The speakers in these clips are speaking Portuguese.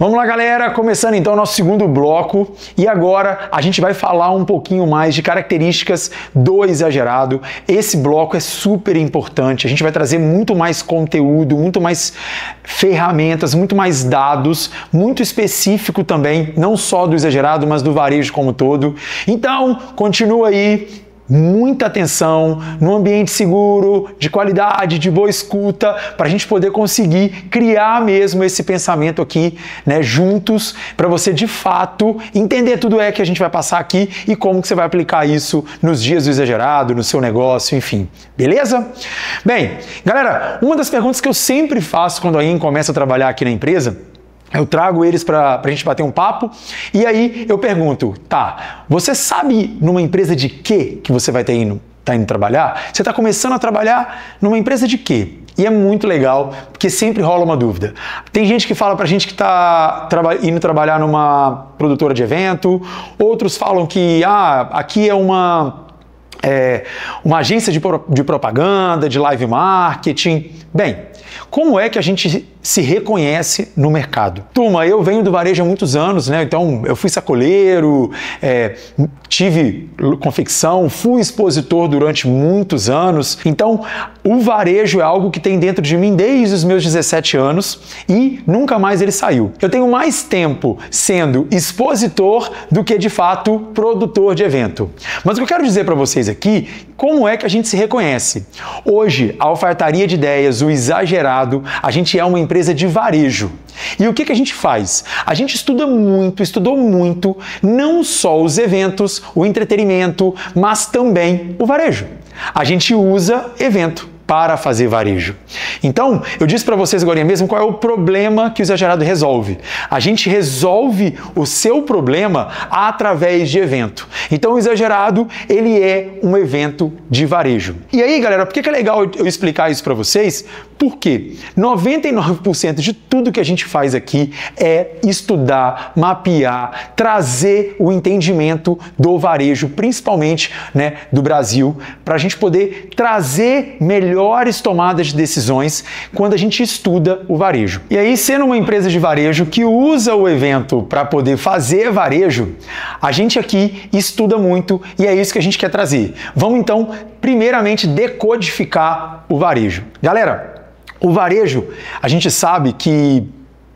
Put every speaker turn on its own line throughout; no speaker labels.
Vamos lá, galera, começando então o nosso segundo bloco e agora a gente vai falar um pouquinho mais de características do exagerado. Esse bloco é super importante, a gente vai trazer muito mais conteúdo, muito mais ferramentas, muito mais dados, muito específico também, não só do exagerado, mas do varejo como um todo. Então, continua aí. Muita atenção, num ambiente seguro, de qualidade, de boa escuta, para a gente poder conseguir criar mesmo esse pensamento aqui, né, juntos, para você de fato entender tudo que a gente vai passar aqui e como que você vai aplicar isso nos dias do exagerado, no seu negócio, enfim. Beleza? Bem, galera, uma das perguntas que eu sempre faço quando alguém começa a trabalhar aqui na empresa, eu trago eles para a gente bater um papo e aí eu pergunto, tá, você sabe numa empresa de quê que você vai estar indo trabalhar? Você está começando a trabalhar numa empresa de quê? E é muito legal, porque sempre rola uma dúvida. Tem gente que fala pra gente que está indo trabalhar numa produtora de evento, outros falam que aqui é uma agência de propaganda, de live marketing. Bem, como é que a gente se reconhece no mercado? Turma, eu venho do varejo há muitos anos, né? Então eu fui sacoleiro, tive confecção, fui expositor durante muitos anos. Então o varejo é algo que tem dentro de mim desde os meus 17 anos e nunca mais ele saiu. Eu tenho mais tempo sendo expositor do que de fato produtor de evento. Mas o que eu quero dizer para vocês aqui, como é que a gente se reconhece? Hoje, a Alfaiataria de Ideias, o Exagerado, a gente é uma empresa de varejo. E o que a gente faz? A gente estudou muito, não só os eventos, o entretenimento, mas também o varejo. A gente usa evento para fazer varejo. Então, eu disse para vocês agora mesmo qual é o problema que o exagerado resolve. A gente resolve o seu problema através de evento. Então, o exagerado, ele é um evento de varejo. E aí, galera, por que é legal eu explicar isso para vocês? Porque 99% de tudo que a gente faz aqui é estudar, mapear, trazer o entendimento do varejo, principalmente, né, do Brasil, para a gente poder trazer melhores tomadas de decisões quando a gente estuda o varejo. E aí, sendo uma empresa de varejo que usa o evento para poder fazer varejo, a gente aqui estuda muito e é isso que a gente quer trazer. Vamos então, primeiramente, decodificar o varejo. Galera, o varejo, a gente sabe que,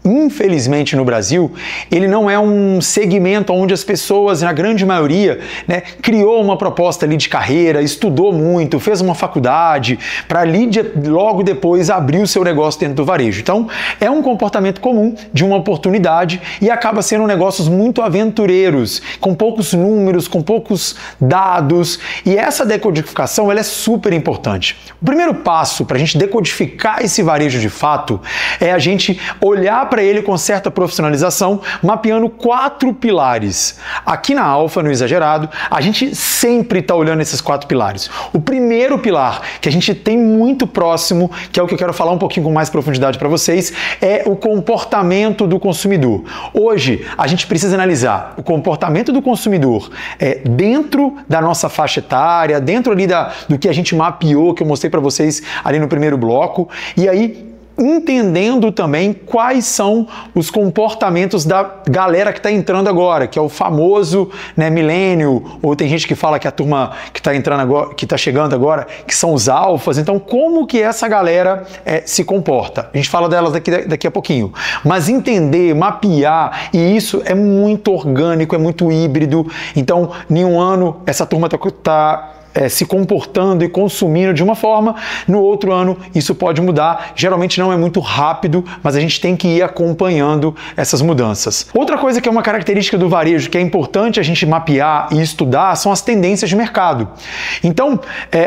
infelizmente no Brasil, ele não é um segmento onde as pessoas, na grande maioria, né, criou uma proposta ali de carreira, estudou muito, fez uma faculdade, para ali logo depois abrir o seu negócio dentro do varejo. Então, é um comportamento comum de uma oportunidade e acaba sendo negócios muito aventureiros, com poucos números, com poucos dados, e essa decodificação ela é super importante. O primeiro passo para a gente decodificar esse varejo de fato é a gente olhar para ele com certa profissionalização, mapeando 4 pilares. Aqui na Alfa, no Exagerado, a gente sempre está olhando esses 4 pilares. O primeiro pilar, que a gente tem muito próximo, que é o que eu quero falar um pouquinho com mais profundidade para vocês, é o comportamento do consumidor. Hoje, a gente precisa analisar o comportamento do consumidor dentro da nossa faixa etária, dentro ali do que a gente mapeou, que eu mostrei para vocês ali no primeiro bloco, e aí entendendo também quais são os comportamentos da galera que está entrando agora, que é o famoso, né, milênio, ou tem gente que fala que a turma que está entrando agora, que está chegando agora, que são os alfas. Então, como que essa galera se comporta? A gente fala delas daqui a pouquinho. Mas entender, mapear, e isso é muito orgânico, é muito híbrido. Então, em um ano, essa turma está se comportando e consumindo de uma forma, no outro ano isso pode mudar. Geralmente não é muito rápido, mas a gente tem que ir acompanhando essas mudanças. Outra coisa que é uma característica do varejo que é importante a gente mapear e estudar são as tendências de mercado. Então,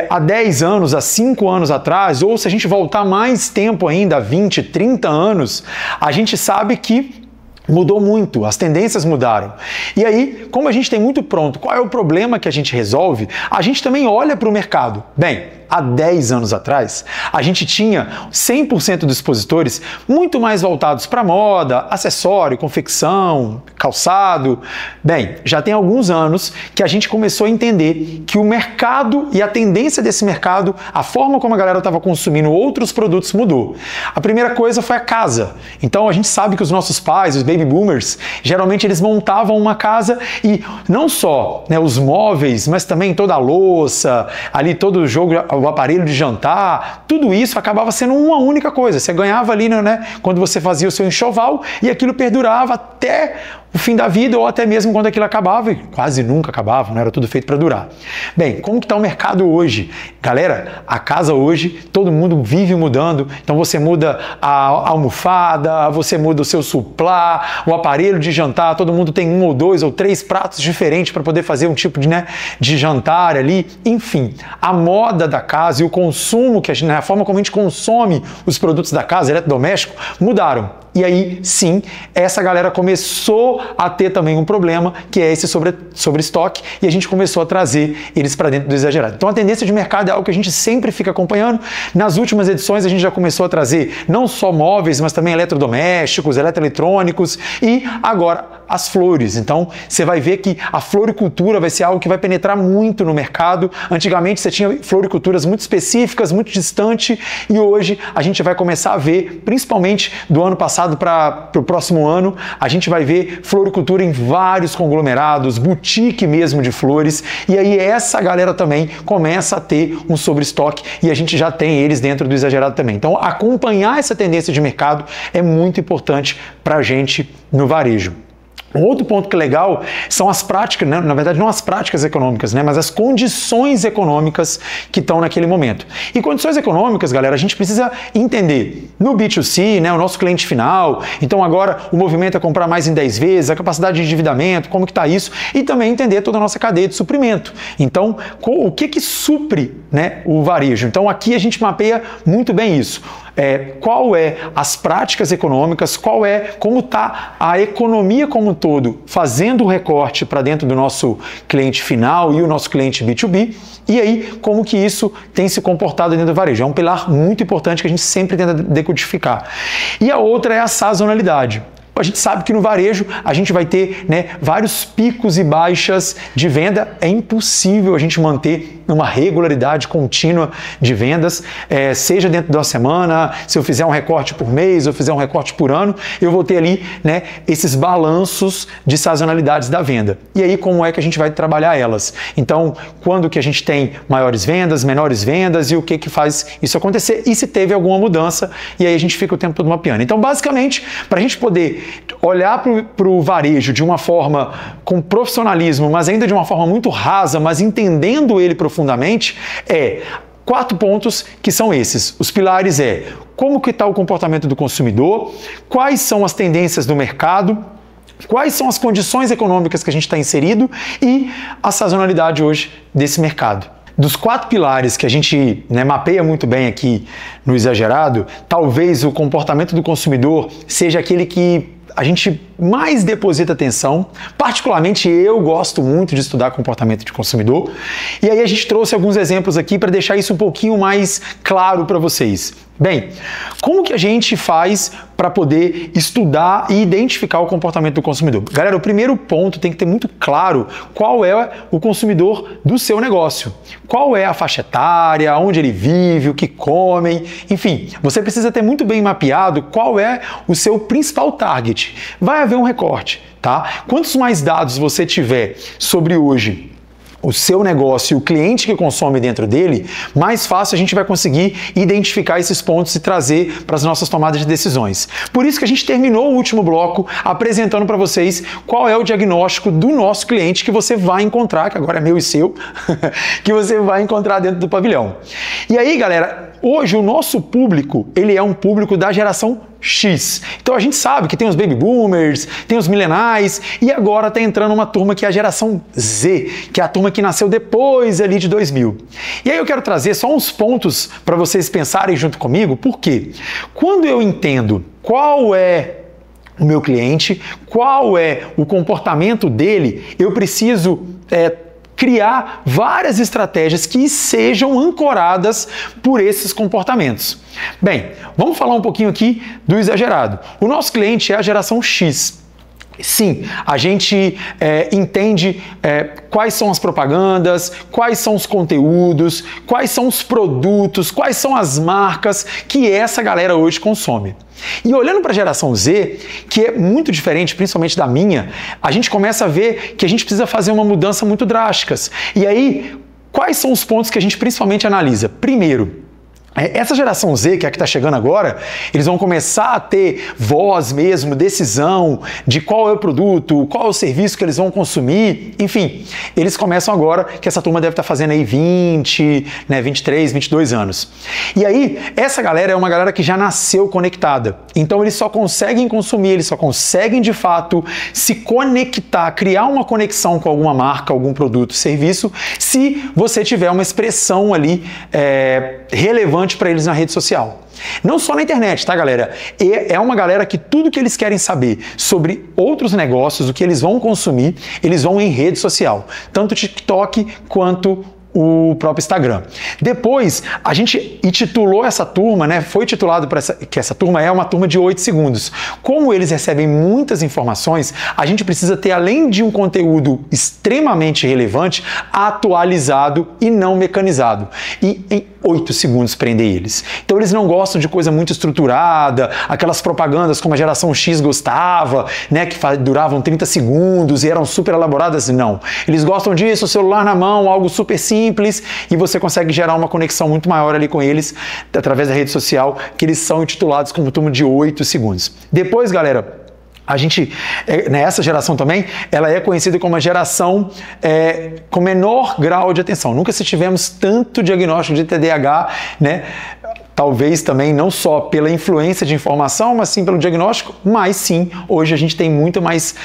há 10 anos, há 5 anos atrás, ou se a gente voltar mais tempo ainda, 20, 30 anos, a gente sabe que mudou muito, as tendências mudaram. E aí, como a gente tem muito pronto, qual é o problema que a gente resolve? A gente também olha para o mercado. Bem, há 10 anos atrás, a gente tinha 100% dos expositores muito mais voltados para moda, acessório, confecção, calçado. Bem, já tem alguns anos que a gente começou a entender que o mercado e a tendência desse mercado, a forma como a galera estava consumindo outros produtos mudou. A primeira coisa foi a casa. Então a gente sabe que os nossos pais, os baby boomers, geralmente eles montavam uma casa e não só, né, os móveis, mas também toda a louça, ali todo o jogo, o aparelho de jantar, tudo isso acabava sendo uma única coisa. Você ganhava ali, né, quando você fazia o seu enxoval e aquilo perdurava até o fim da vida ou até mesmo quando aquilo acabava, e quase nunca acabava, não era tudo feito para durar. Bem, como que está o mercado hoje? Galera, a casa hoje, todo mundo vive mudando, então você muda a almofada, você muda o seu suplá, o aparelho de jantar, todo mundo tem 1 ou 2 ou 3 pratos diferentes para poder fazer um tipo de jantar ali, enfim, a moda da casa e o consumo, a forma como a gente consome os produtos da casa, eletrodoméstico, mudaram. E aí, sim, essa galera começou a ter também um problema, que é esse sobre estoque, e a gente começou a trazer eles para dentro do exagerado. Então a tendência de mercado é algo que a gente sempre fica acompanhando. Nas últimas edições a gente já começou a trazer não só móveis, mas também eletrodomésticos, eletroeletrônicos e agora as flores. Então você vai ver que a floricultura vai ser algo que vai penetrar muito no mercado. Antigamente você tinha floriculturas muito específicas, muito distante, e hoje a gente vai começar a ver, principalmente do ano passado para o próximo ano, a gente vai ver floricultura em vários conglomerados, boutique mesmo de flores, e aí essa galera também começa a ter um sobreestoque e a gente já tem eles dentro do exagerado também. Então acompanhar essa tendência de mercado é muito importante para a gente no varejo. Um outro ponto que é legal são as práticas, né? Na verdade não as práticas econômicas, né? Mas as condições econômicas que estão naquele momento. E condições econômicas, galera, a gente precisa entender no B2C, né? O nosso cliente final, então agora o movimento é comprar mais em 10 vezes, a capacidade de endividamento, como que está isso, e também entender toda a nossa cadeia de suprimento. Então, o que supre, né, o varejo? Então aqui a gente mapeia muito bem isso. Qual é as práticas econômicas, como está a economia como um todo fazendo o recorte para dentro do nosso cliente final e o nosso cliente B2B, e aí como que isso tem se comportado dentro do varejo. É um pilar muito importante que a gente sempre tenta decodificar. E a outra é a sazonalidade. A gente sabe que no varejo a gente vai ter, né, vários picos e baixas de venda. É impossível a gente manter uma regularidade contínua de vendas, seja dentro da semana, se eu fizer um recorte por mês ou fizer um recorte por ano, eu vou ter ali, né, esses balanços de sazonalidades da venda. E aí como é que a gente vai trabalhar elas? Então, quando que a gente tem maiores vendas, menores vendas e o que faz isso acontecer e se teve alguma mudança, e aí a gente fica o tempo todo mapeando. Então, basicamente, para a gente poder olhar para o varejo de uma forma com profissionalismo, mas ainda de uma forma muito rasa, mas entendendo ele profundamente, 4 pontos que são esses. Os pilares como que está o comportamento do consumidor, quais são as tendências do mercado, quais são as condições econômicas que a gente está inserido e a sazonalidade hoje desse mercado. Dos 4 pilares que a gente, né, mapeia muito bem aqui no exagerado, talvez o comportamento do consumidor seja aquele que a gente mais deposita atenção. Particularmente eu gosto muito de estudar comportamento de consumidor, e aí a gente trouxe alguns exemplos aqui para deixar isso um pouquinho mais claro para vocês. Bem, como que a gente faz para poder estudar e identificar o comportamento do consumidor? Galera, o primeiro ponto tem que ter muito claro qual é o consumidor do seu negócio. Qual é a faixa etária, onde ele vive, o que comem, enfim, você precisa ter muito bem mapeado qual é o seu principal target. Vai haver um recorte, tá? Quantos mais dados você tiver sobre hoje o seu negócio e o cliente que consome dentro dele, mais fácil a gente vai conseguir identificar esses pontos e trazer para as nossas tomadas de decisões. Por isso que a gente terminou o último bloco apresentando para vocês qual é o diagnóstico do nosso cliente que você vai encontrar, que agora é meu e seu, que você vai encontrar dentro do pavilhão. E aí, galera, hoje o nosso público, ele é um público da geração X. Então a gente sabe que tem os baby boomers, tem os millennials e agora está entrando uma turma que é a geração Z, que é a turma que nasceu depois ali de 2000. E aí eu quero trazer só uns pontos para vocês pensarem junto comigo, porque quando eu entendo qual é o meu cliente, qual é o comportamento dele, eu preciso criar várias estratégias que sejam ancoradas por esses comportamentos. Bem, vamos falar um pouquinho aqui do exagerado. O nosso cliente é a geração X. Sim, a gente entende quais são as propagandas, quais são os conteúdos, quais são os produtos, quais são as marcas que essa galera hoje consome. E olhando para a geração Z, que é muito diferente, principalmente da minha, a gente começa a ver que a gente precisa fazer uma mudança muito drástica. E aí, quais são os pontos que a gente principalmente analisa? Primeiro, essa geração Z, que é a que está chegando agora, eles vão começar a ter voz mesmo, decisão de qual é o produto, qual é o serviço que eles vão consumir, enfim, eles começam agora, que essa turma deve estar fazendo aí 20, 23, 22 anos. E aí, essa galera é uma galera que já nasceu conectada, então eles só conseguem consumir, eles só conseguem de fato se conectar, criar uma conexão com alguma marca, algum produto, serviço, se você tiver uma expressão ali relevante para eles na rede social. Não só na internet, tá, galera? É uma galera que tudo que eles querem saber sobre outros negócios, o que eles vão consumir, eles vão em rede social, tanto o TikTok quanto o próprio Instagram. Depois, a gente intitulou essa turma, né? Foi titulado que essa turma é uma turma de 8 segundos. Como eles recebem muitas informações, a gente precisa ter, além de um conteúdo extremamente relevante, atualizado e não mecanizado. E em 8 segundos prender eles. Então eles não gostam de coisa muito estruturada, aquelas propagandas como a geração X gostava, né? Que duravam 30 segundos e eram super elaboradas. Não. Eles gostam disso, celular na mão, algo super simples, e você consegue gerar uma conexão muito maior ali com eles através da rede social, que eles são intitulados como turma de 8 segundos. Depois, galera, a gente, nessa geração também, ela é conhecida como a geração com menor grau de atenção. Nunca se tivemos tanto diagnóstico de TDAH, né? Talvez também não só pela influência de informação, mas sim pelo diagnóstico, mas sim, hoje a gente tem muito mais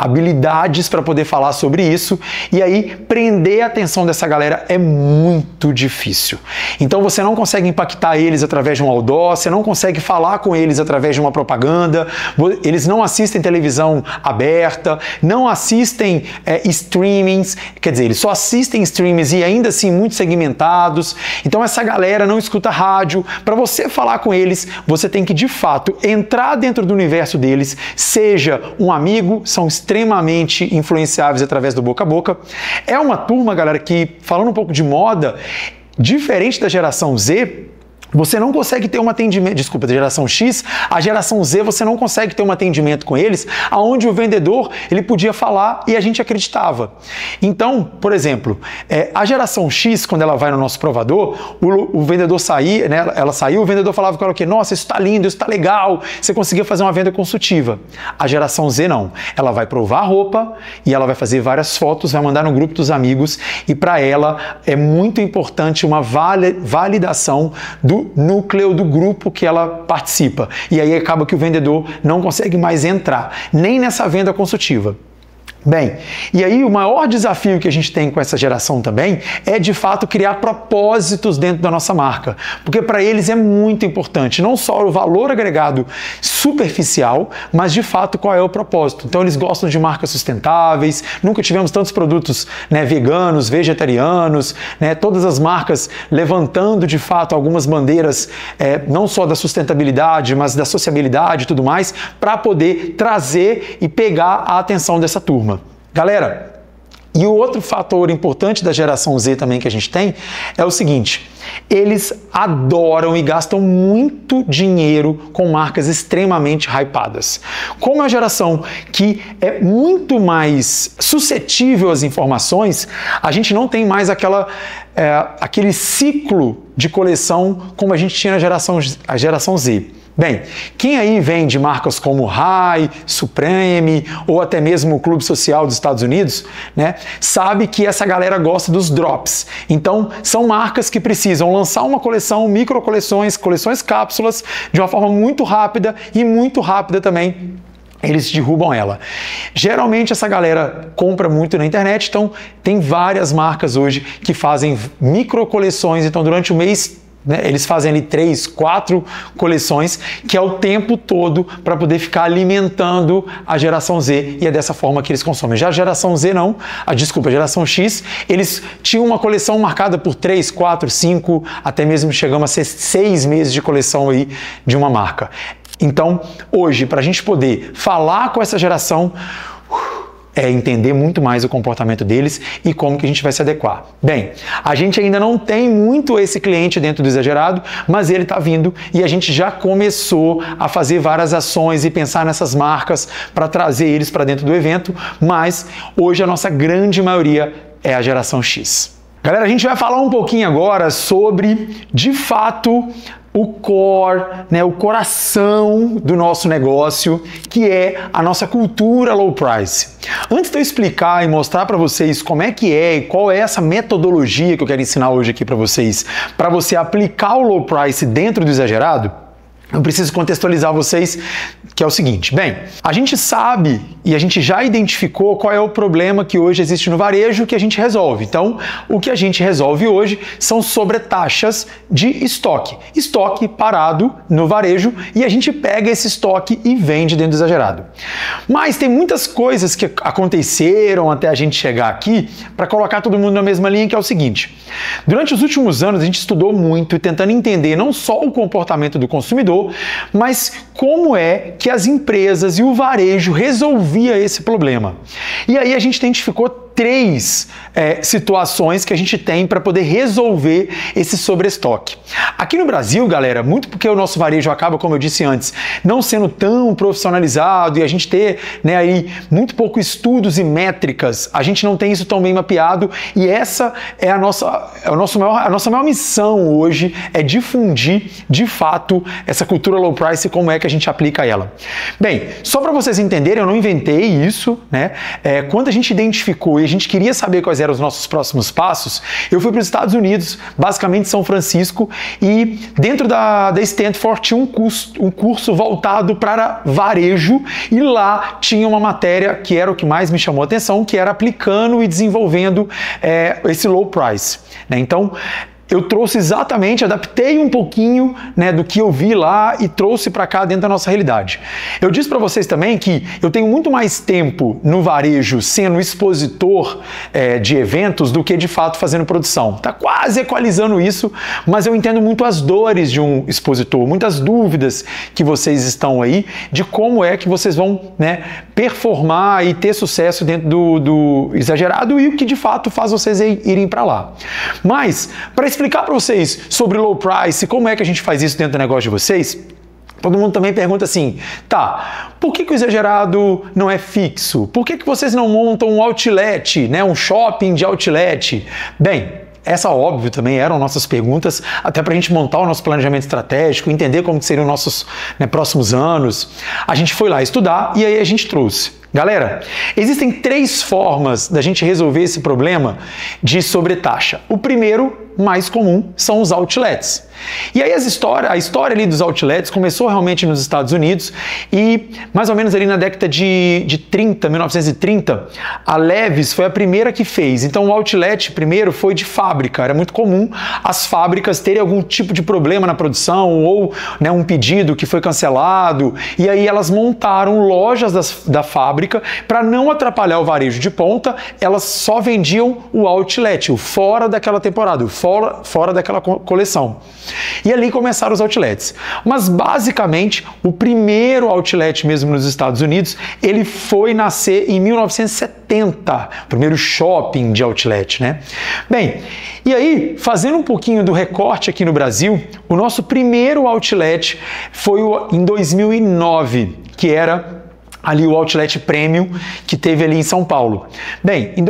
habilidades para poder falar sobre isso, e aí prender a atenção dessa galera é muito difícil. Então você não consegue impactar eles através de um outdoor, você não consegue falar com eles através de uma propaganda, eles não assistem televisão aberta, não assistem streamings, quer dizer, eles só assistem streamings e ainda assim muito segmentados. Então essa galera não escuta rádio. Para você falar com eles, você tem que de fato entrar dentro do universo deles, seja um amigo, são extremamente influenciáveis através do boca a boca. É uma turma, galera, que, falando um pouco de moda, diferente da geração Z, você não consegue ter um atendimento, desculpa, da geração X, a geração Z você não consegue ter um atendimento com eles, aonde o vendedor ele podia falar e a gente acreditava. Então, por exemplo, a geração X, quando ela vai no nosso provador, o vendedor saía, né, ela saiu, o vendedor falava com ela que, nossa, isso está lindo, isso está legal, você conseguia fazer uma venda consultiva. A geração Z não, ela vai provar a roupa e ela vai fazer várias fotos, vai mandar no grupo dos amigos, e para ela é muito importante uma validação do núcleo do grupo que ela participa. E aí acaba que o vendedor não consegue mais entrar, nem nessa venda consultiva. Bem, e aí o maior desafio que a gente tem com essa geração também é de fato criar propósitos dentro da nossa marca, porque para eles é muito importante não só o valor agregado superficial, mas de fato qual é o propósito. Então eles gostam de marcas sustentáveis, nunca tivemos tantos produtos, né, veganos, vegetarianos, né, todas as marcas levantando de fato algumas bandeiras não só da sustentabilidade, mas da sociabilidade e tudo mais, para poder trazer e pegar a atenção dessa turma. Galera, e o outro fator importante da geração Z também que a gente tem é o seguinte: eles adoram e gastam muito dinheiro com marcas extremamente hypadas. Como é uma geração que é muito mais suscetível às informações, a gente não tem mais aquele ciclo de coleção como a gente tinha a geração Z. Bem, quem aí vende marcas como Rai, Supreme ou até mesmo o Clube Social dos Estados Unidos, né, sabe que essa galera gosta dos drops. Então, são marcas que precisam lançar uma coleção, micro coleções, coleções cápsulas, de uma forma muito rápida e muito rápida também eles derrubam ela. Geralmente essa galera compra muito na internet, então tem várias marcas hoje que fazem micro coleções, então durante o mês né? Eles fazem ali 3, 4 coleções, que é o tempo todo para poder ficar alimentando a geração Z, e é dessa forma que eles consomem. Já a geração Z não, a geração X, eles tinham uma coleção marcada por 3, 4, 5, até mesmo chegamos a ser 6 meses de coleção aí de uma marca. Então, hoje, para a gente poder falar com essa geração, é entender muito mais o comportamento deles e como que a gente vai se adequar. Bem, a gente ainda não tem muito esse cliente dentro do Exagerado, mas ele está vindo e a gente já começou a fazer várias ações e pensar nessas marcas para trazer eles para dentro do evento, mas hoje a nossa grande maioria é a geração X. Galera, a gente vai falar um pouquinho agora sobre, de fato, o core, né, o coração do nosso negócio, que é a nossa cultura low price. Antes de eu explicar e mostrar para vocês como é que é e qual é essa metodologia que eu quero ensinar hoje aqui para vocês, para você aplicar o low price dentro do Exagerado, eu preciso contextualizar vocês, que é o seguinte. Bem, a gente sabe e a gente já identificou qual é o problema que hoje existe no varejo que a gente resolve. Então, o que a gente resolve hoje são sobretaxas de estoque. Estoque parado no varejo, e a gente pega esse estoque e vende dentro do Exagerado. Mas tem muitas coisas que aconteceram até a gente chegar aqui para colocar todo mundo na mesma linha, que é o seguinte. Durante os últimos anos, a gente estudou muito tentando entender não só o comportamento do consumidor, mas como é que as empresas e o varejo resolvia esse problema. E aí a gente identificou 3 situações que a gente tem para poder resolver esse sobreestoque. Aqui no Brasil, galera, muito porque o nosso varejo acaba, como eu disse antes, não sendo tão profissionalizado e a gente ter, né, aí muito pouco estudos e métricas, a gente não tem isso tão bem mapeado, e essa é a nossa maior missão hoje, é difundir de fato essa cultura low price e como é que a gente aplica ela. Bem, só para vocês entenderem, eu não inventei isso, né? Quando a gente identificou e a gente queria saber quais eram os nossos próximos passos, eu fui para os Estados Unidos, basicamente São Francisco, e dentro da Stanford tinha um curso voltado para varejo, e lá tinha uma matéria que era o que mais me chamou a atenção, que era aplicando e desenvolvendo esse low price, né? Então, eu trouxe exatamente, adaptei um pouquinho, né, do que eu vi lá e trouxe para cá dentro da nossa realidade. Eu disse para vocês também que eu tenho muito mais tempo no varejo sendo expositor de eventos do que de fato fazendo produção. Tá quase equalizando isso, mas eu entendo muito as dores de um expositor, muitas dúvidas que vocês estão aí de como é que vocês vão, né, performar e ter sucesso dentro do Exagerado e o que de fato faz vocês irem para lá. Mas, para explicar para vocês sobre low price, como é que a gente faz isso dentro do negócio de vocês, todo mundo também pergunta assim, tá, por que o Exagerado não é fixo? Por que vocês não montam um outlet, né, um shopping de outlet? Bem, essa, óbvio, também eram nossas perguntas, até para a gente montar o nosso planejamento estratégico, entender como que seriam nossos, né, próximos anos. A gente foi lá estudar e aí a gente trouxe. Galera, existem 3 formas da gente resolver esse problema de sobretaxa. O primeiro, mais comum, são os outlets. E aí a história ali dos outlets começou realmente nos Estados Unidos e mais ou menos ali na década de 1930, a Levi's foi a primeira que fez. Então o outlet primeiro foi de fábrica, era muito comum as fábricas terem algum tipo de problema na produção ou, né, um pedido que foi cancelado, e aí elas montaram lojas da fábrica para não atrapalhar o varejo de ponta, elas só vendiam o outlet, o fora daquela temporada, o fora daquela coleção. E ali começaram os outlets. Mas basicamente o primeiro outlet mesmo nos Estados Unidos, ele foi nascer em 1970, o primeiro shopping de outlet, né? Bem, e aí, fazendo um pouquinho do recorte aqui no Brasil, o nosso primeiro outlet foi em 2009, que era ali o Outlet Premium que teve ali em São Paulo. Bem, em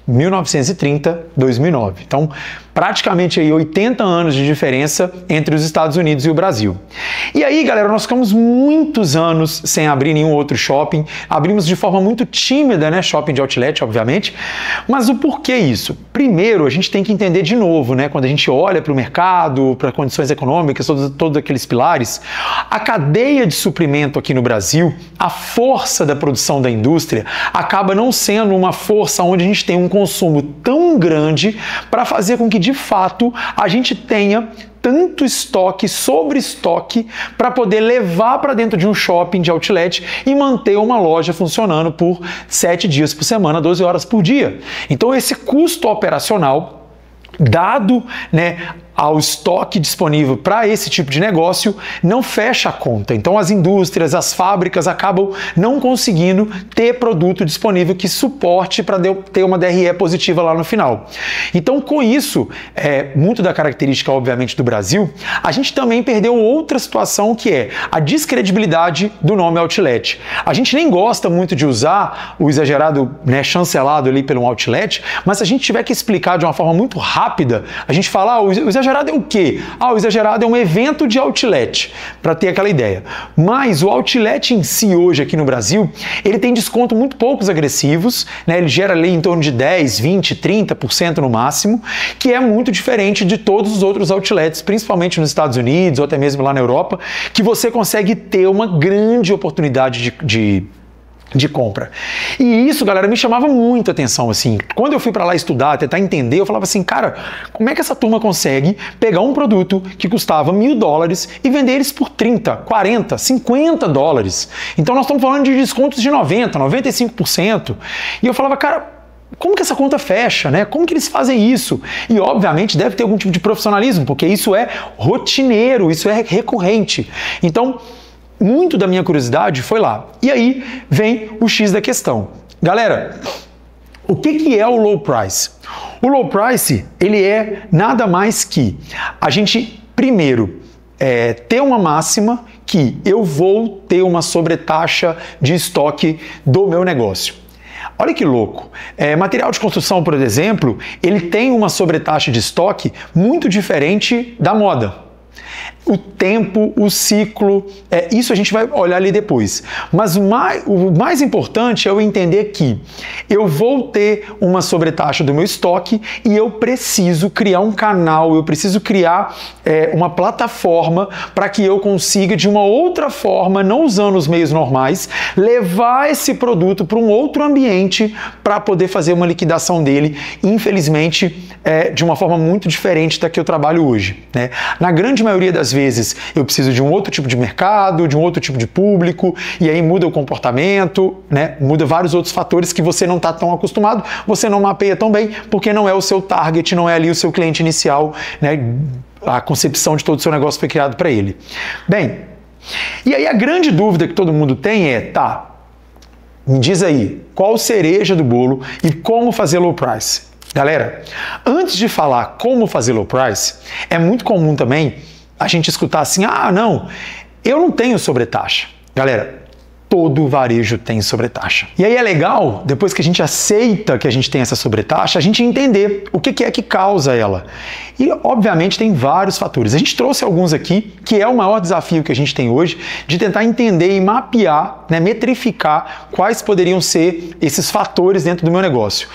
1930, 2009. Então, praticamente aí 80 anos de diferença entre os Estados Unidos e o Brasil. E aí, galera, nós ficamos muitos anos sem abrir nenhum outro shopping. Abrimos de forma muito tímida, né? Shopping de outlet, obviamente. Mas o porquê isso? Primeiro, a gente tem que entender de novo, né? Quando a gente olha para o mercado, para condições econômicas, todos aqueles pilares, a cadeia de suprimento aqui no Brasil, a força da produção da indústria, acaba não sendo uma força onde a gente tem um consumo tão tão grande para fazer com que, de fato, a gente tenha tanto estoque, sobre estoque, para poder levar para dentro de um shopping de outlet e manter uma loja funcionando por 7 dias por semana, 12 horas por dia. Então esse custo operacional, dado, né, ao estoque disponível para esse tipo de negócio, não fecha a conta. Então as indústrias, as fábricas acabam não conseguindo ter produto disponível que suporte para ter uma DRE positiva lá no final. Então com isso, muito da característica obviamente do Brasil, a gente também perdeu outra situação que é a descredibilidade do nome outlet. A gente nem gosta muito de usar o exagerado, né, chancelado ali pelo outlet, mas se a gente tiver que explicar de uma forma muito rápida, a gente fala, o exagerado é o quê? O exagerado é um evento de outlet, para ter aquela ideia. Mas o outlet em si hoje aqui no Brasil, ele tem desconto muito poucos agressivos, né? Ele gera ali em torno de 10, 20, 30% no máximo, que é muito diferente de todos os outros outlets, principalmente nos Estados Unidos ou até mesmo lá na Europa, que você consegue ter uma grande oportunidade de compra. E isso, galera, me chamava muito a atenção, assim. Quando eu fui para lá estudar, tentar entender, eu falava assim, cara, como é que essa turma consegue pegar um produto que custava $1.000 e vender eles por 30, 40, 50 dólares? Então nós estamos falando de descontos de 90, 95%. E eu falava, cara, como que essa conta fecha, né? Como que eles fazem isso? E obviamente deve ter algum tipo de profissionalismo, porque isso é rotineiro, isso é recorrente. Então, muito da minha curiosidade foi lá. E aí vem o X da questão. Galera, o que é o low price? O low price, ele é nada mais que a gente, primeiro, ter uma máxima que eu vou ter uma sobretaxa de estoque do meu negócio. Olha que louco. Material de construção, por exemplo, ele tem uma sobretaxa de estoque muito diferente da moda. O tempo, o ciclo, isso a gente vai olhar ali depois. Mas o mais importante é eu entender que eu vou ter uma sobretaxa do meu estoque e eu preciso criar um canal, eu preciso criar uma plataforma para que eu consiga, de uma outra forma, não usando os meios normais, levar esse produto para um outro ambiente para poder fazer uma liquidação dele, infelizmente, de uma forma muito diferente da que eu trabalho hoje, né? Na grande maioria das vezes, eu preciso de um outro tipo de mercado, de um outro tipo de público, e aí muda o comportamento, né? Muda vários outros fatores que você não está tão acostumado, você não mapeia tão bem, porque não é o seu target, não é ali o seu cliente inicial, né? A concepção de todo o seu negócio foi criado para ele. Bem, e aí a grande dúvida que todo mundo tem é, tá, me diz aí, qual cereja do bolo e como fazer low price? Galera, antes de falar como fazer low price, é muito comum também a gente escutar assim, não, eu não tenho sobretaxa. Galera, todo varejo tem sobretaxa. E aí é legal, depois que a gente aceita que a gente tem essa sobretaxa, a gente entender o que é que causa ela. E, obviamente, tem vários fatores. A gente trouxe alguns aqui, que é o maior desafio que a gente tem hoje, de tentar entender e mapear, né, metrificar quais poderiam ser esses fatores dentro do meu negócio.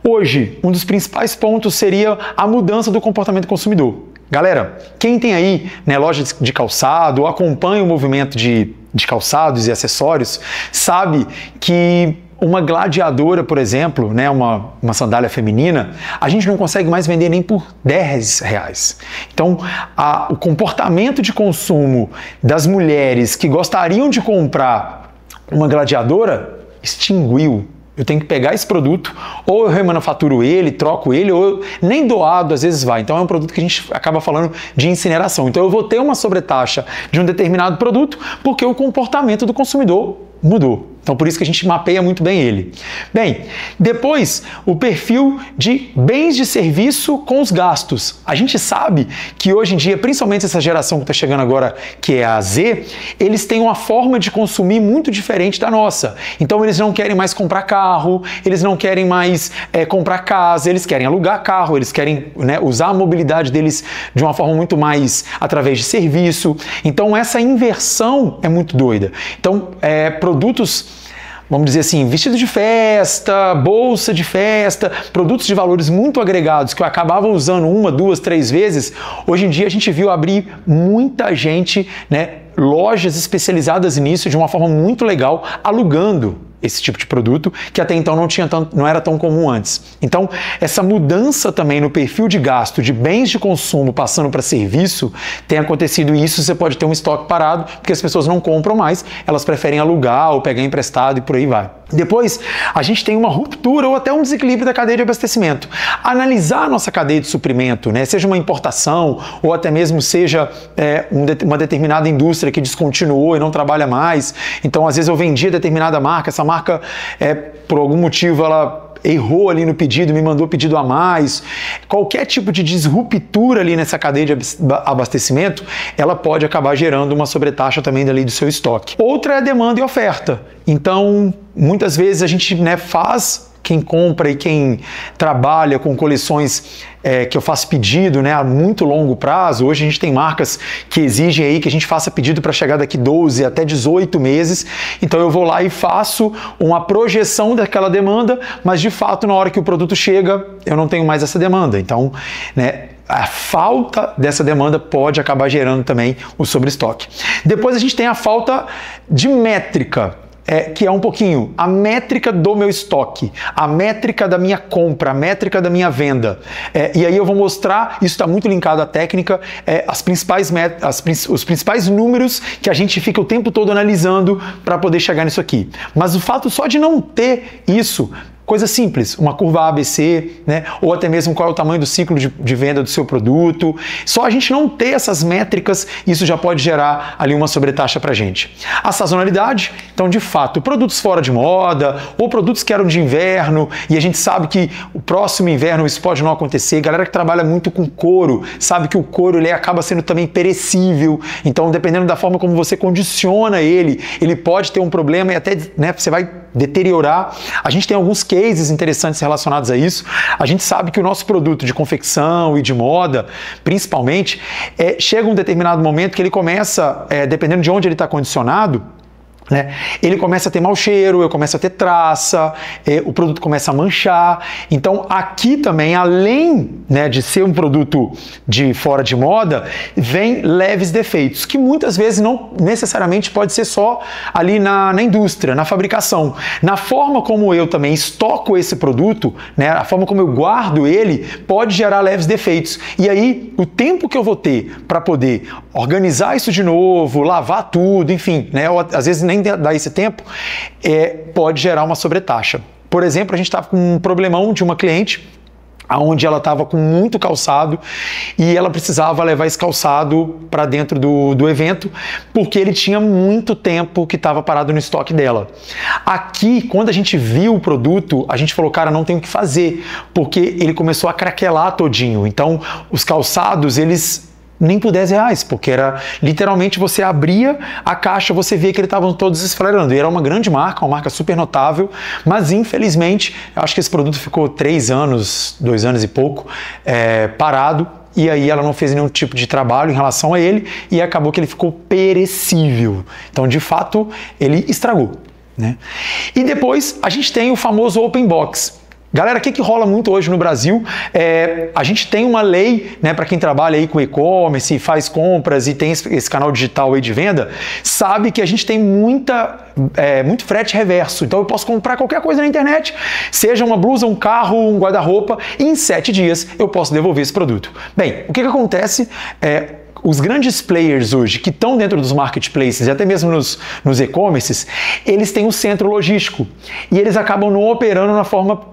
Hoje, um dos principais pontos seria a mudança do comportamento do consumidor. Galera, quem tem aí, né, loja de calçado ou acompanha o movimento de calçados e acessórios, sabe que uma gladiadora, por exemplo, né, uma sandália feminina, a gente não consegue mais vender nem por R$10. Então, o comportamento de consumo das mulheres que gostariam de comprar uma gladiadora extinguiu. Eu tenho que pegar esse produto, ou eu remanufaturo ele, troco ele, ou nem doado às vezes vai. Então é um produto que a gente acaba falando de incineração. Então eu vou ter uma sobretaxa de um determinado produto porque o comportamento do consumidor mudou. Então por isso que a gente mapeia muito bem ele. Bem, depois o perfil de bens de serviço com os gastos. A gente sabe que hoje em dia, principalmente essa geração que está chegando agora, que é a Z, eles têm uma forma de consumir muito diferente da nossa. Então eles não querem mais comprar carro, eles não querem mais comprar casa, eles querem alugar carro, eles querem, né, usar a mobilidade deles de uma forma muito mais através de serviço. Então essa inversão é muito doida. Então produtos, vamos dizer assim, vestido de festa, bolsa de festa, produtos de valores muito agregados que eu acabava usando 1, 2, 3 vezes, hoje em dia a gente viu abrir muita gente, né, lojas especializadas nisso de uma forma muito legal, alugando. esse tipo de produto, que até então não era tão comum antes. Então, essa mudança também no perfil de gasto de bens de consumo passando para serviço, tem acontecido isso, você pode ter um estoque parado, porque as pessoas não compram mais, elas preferem alugar ou pegar emprestado e por aí vai. Depois, a gente tem uma ruptura ou até um desequilíbrio da cadeia de abastecimento. Analisar a nossa cadeia de suprimento, né, seja uma importação ou até mesmo seja uma determinada indústria que descontinuou e não trabalha mais. Então, às vezes eu vendia determinada marca, essa marca, por algum motivo, ela errou ali no pedido, me mandou pedido a mais. Qualquer tipo de disruptura ali nessa cadeia de abastecimento, ela pode acabar gerando uma sobretaxa também dali do seu estoque. Outra é a demanda e oferta. Então, muitas vezes a gente quem compra e quem trabalha com coleções que eu faço pedido, né, a muito longo prazo. Hoje a gente tem marcas que exigem aí que a gente faça pedido para chegar daqui 12 até 18 meses. Então eu vou lá e faço uma projeção daquela demanda, mas de fato na hora que o produto chega eu não tenho mais essa demanda. Então, né, a falta dessa demanda pode acabar gerando também o sobreestoque. Depois a gente tem a falta de métrica. Que é um pouquinho a métrica do meu estoque, a métrica da minha compra, a métrica da minha venda. E aí eu vou mostrar, isso está muito linkado à técnica, os principais números que a gente fica o tempo todo analisando para poder chegar nisso aqui. Mas o fato só de não ter isso, coisa simples, uma curva ABC, né? Ou até mesmo qual é o tamanho do ciclo de venda do seu produto. Só a gente não ter essas métricas, isso já pode gerar ali uma sobretaxa para a gente. A sazonalidade, então de fato, produtos fora de moda ou produtos que eram de inverno e a gente sabe que o próximo inverno isso pode não acontecer. Galera que trabalha muito com couro, sabe que o couro ele acaba sendo também perecível, então dependendo da forma como você condiciona ele pode ter um problema e até, né, você vai deteriorar. A gente tem alguns cases interessantes relacionados a isso. A gente sabe que o nosso produto de confecção e de moda, principalmente, chega um determinado momento que ele começa, dependendo de onde ele está condicionado, né, ele começa a ter mau cheiro, eu começo a ter traça, o produto começa a manchar. Então aqui também, além, né, de ser um produto de fora de moda, vem leves defeitos, que muitas vezes não necessariamente pode ser só ali na indústria, na fabricação. Na forma como eu também estoco esse produto, né, a forma como eu guardo ele, pode gerar leves defeitos. E aí o tempo que eu vou ter para poder organizar isso de novo, lavar tudo, enfim, né, ou às vezes nem dar esse tempo, pode gerar uma sobretaxa. Por exemplo, a gente estava com um problemão de uma cliente onde ela estava com muito calçado e ela precisava levar esse calçado para dentro do evento porque ele tinha muito tempo que estava parado no estoque dela. Aqui, quando a gente viu o produto, a gente falou, cara, não tem o que fazer, porque ele começou a craquelar todinho. Então, os calçados, eles nem por R$10, porque era literalmente você abria a caixa, você via que eles estavam todos esfarelando. E era uma grande marca, uma marca super notável, mas infelizmente, eu acho que esse produto ficou 3 anos, 2 anos e pouco, parado, e aí ela não fez nenhum tipo de trabalho em relação a ele, e acabou que ele ficou perecível. Então, de fato, ele estragou, né? E depois, a gente tem o famoso open box. Galera, o que rola muito hoje no Brasil? A gente tem uma lei, né, para quem trabalha aí com e-commerce, faz compras e tem esse canal digital aí de venda, sabe que a gente tem muito frete reverso. Então eu posso comprar qualquer coisa na internet, seja uma blusa, um carro, um guarda-roupa, e em 7 dias eu posso devolver esse produto. Bem, o que acontece? Os grandes players hoje, que estão dentro dos marketplaces e até mesmo nos e-commerces, eles têm um centro logístico e eles acabam não operando na forma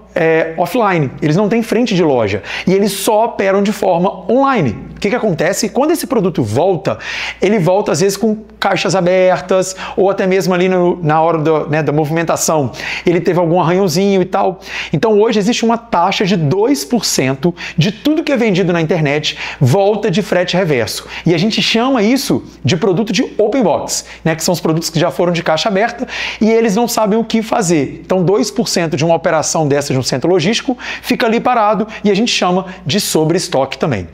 offline. Eles não têm frente de loja e eles só operam de forma online. O que acontece? Quando esse produto volta, ele volta às vezes com caixas abertas ou até mesmo ali na hora da movimentação, ele teve algum arranhãozinho e tal. Então hoje existe uma taxa de 2% de tudo que é vendido na internet volta de frete reverso. E a gente chama isso de produto de open box, né, que são os produtos que já foram de caixa aberta e eles não sabem o que fazer. Então 2% de uma operação dessa de um centro logístico fica ali parado e a gente chama de sobreestoque também.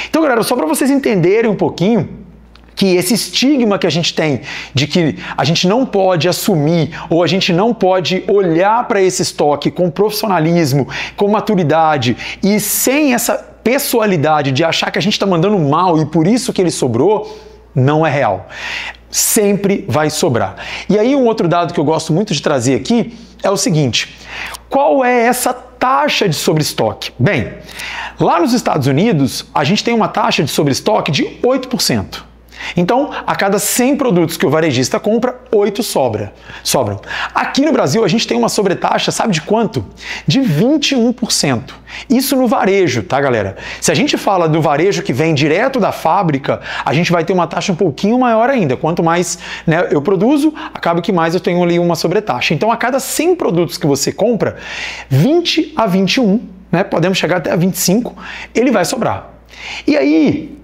Então, galera, só para vocês entenderem um pouquinho que esse estigma que a gente tem de que a gente não pode assumir ou a gente não pode olhar para esse estoque com profissionalismo, com maturidade e sem essa pessoalidade de achar que a gente está mandando mal e por isso que ele sobrou, não é real. sempre vai sobrar. E aí um outro dado que eu gosto muito de trazer aqui é o seguinte: qual é essa taxa de sobreestoque? Bem, lá nos Estados Unidos, a gente tem uma taxa de sobreestoque de 8%. Então, a cada 100 produtos que o varejista compra, 8 sobram. Aqui no Brasil, a gente tem uma sobretaxa, sabe de quanto? De 21%. Isso no varejo, tá, galera? Se a gente fala do varejo que vem direto da fábrica, a gente vai ter uma taxa um pouquinho maior ainda. Quanto mais, né, eu produzo, acaba que mais eu tenho ali uma sobretaxa. Então, a cada 100 produtos que você compra, 20 a 21, né, podemos chegar até a 25, ele vai sobrar. E aí,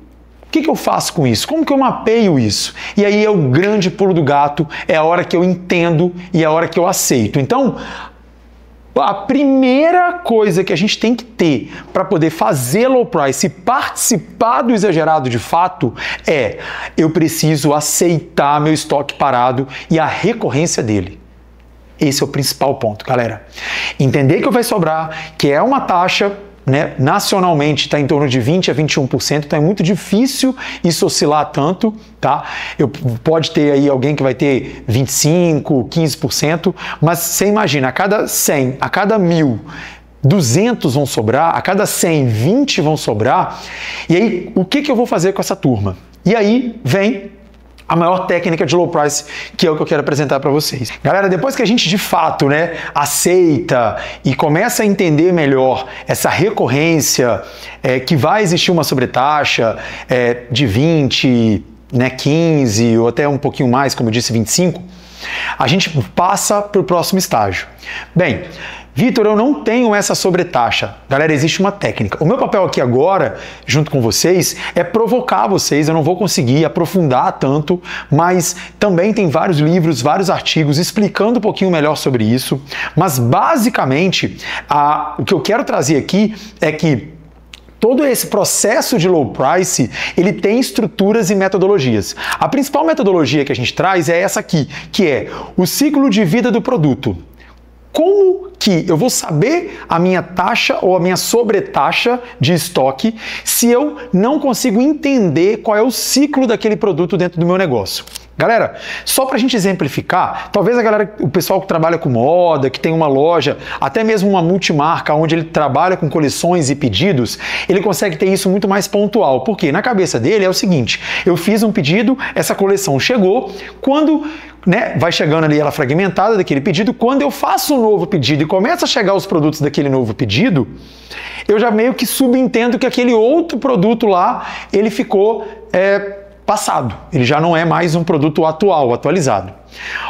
o que eu faço com isso? Como que eu mapeio isso? E aí é o grande pulo do gato, é a hora que eu entendo e é a hora que eu aceito. Então, a primeira coisa que a gente tem que ter para poder fazer low price e participar do exagerado de fato é: eu preciso aceitar meu estoque parado e a recorrência dele. Esse é o principal ponto, galera. Entender que vai sobrar, que é uma taxa, né, nacionalmente está em torno de 20 a 21%, então é muito difícil isso oscilar tanto, tá? Pode ter aí alguém que vai ter 25, 15%, mas você imagina, a cada 100, a cada 1.000, 200 vão sobrar, a cada 100, 20 vão sobrar, e aí o que eu vou fazer com essa turma? E aí vem a maior técnica de low price, que é o que eu quero apresentar para vocês. Galera, depois que a gente de fato, né, aceita e começa a entender melhor essa recorrência, que vai existir uma sobretaxa de 20, né, 15 ou até um pouquinho mais, como eu disse, 25, a gente passa para o próximo estágio. Bem, Vitor, eu não tenho essa sobretaxa. Galera, existe uma técnica. O meu papel aqui agora, junto com vocês, é provocar vocês. Eu não vou conseguir aprofundar tanto, mas também tem vários livros, vários artigos explicando um pouquinho melhor sobre isso. Mas, basicamente, o que eu quero trazer aqui é que todo esse processo de low price, ele tem estruturas e metodologias. A principal metodologia que a gente traz é essa aqui, que é o ciclo de vida do produto. Como que eu vou saber a minha taxa ou a minha sobretaxa de estoque se eu não consigo entender qual é o ciclo daquele produto dentro do meu negócio? Galera, só para a gente exemplificar, talvez o pessoal que trabalha com moda, que tem uma loja, até mesmo uma multimarca, onde ele trabalha com coleções e pedidos, ele consegue ter isso muito mais pontual. Porque na cabeça dele é o seguinte: eu fiz um pedido, essa coleção chegou, quando, né, vai chegando ali ela fragmentada daquele pedido, quando eu faço um novo pedido e começa a chegar os produtos daquele novo pedido, eu já meio que subentendo que aquele outro produto lá, ele ficou passado, ele já não é mais um produto atual, atualizado.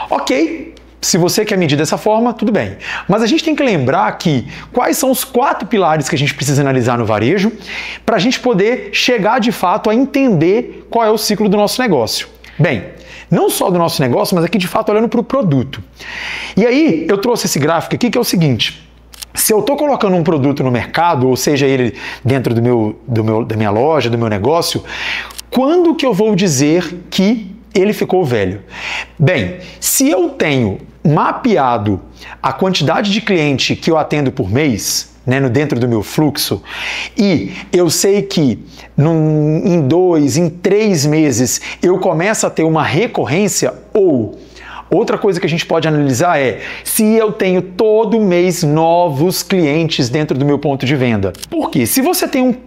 Ok, se você quer medir dessa forma, tudo bem. Mas a gente tem que lembrar que quais são os 4 pilares que a gente precisa analisar no varejo para a gente poder chegar de fato a entender qual é o ciclo do nosso negócio. Bem, não só do nosso negócio, mas aqui de fato olhando para o produto. E aí eu trouxe esse gráfico aqui que é o seguinte: se eu estou colocando um produto no mercado, ou seja, ele dentro da minha loja, do meu negócio, quando que eu vou dizer que ele ficou velho? Bem, se eu tenho mapeado a quantidade de cliente que eu atendo por mês, né, dentro do meu fluxo, e eu sei que em 2, em 3 meses eu começo a ter uma recorrência, ou outra coisa que a gente pode analisar é se eu tenho todo mês novos clientes dentro do meu ponto de venda. Porque se você tem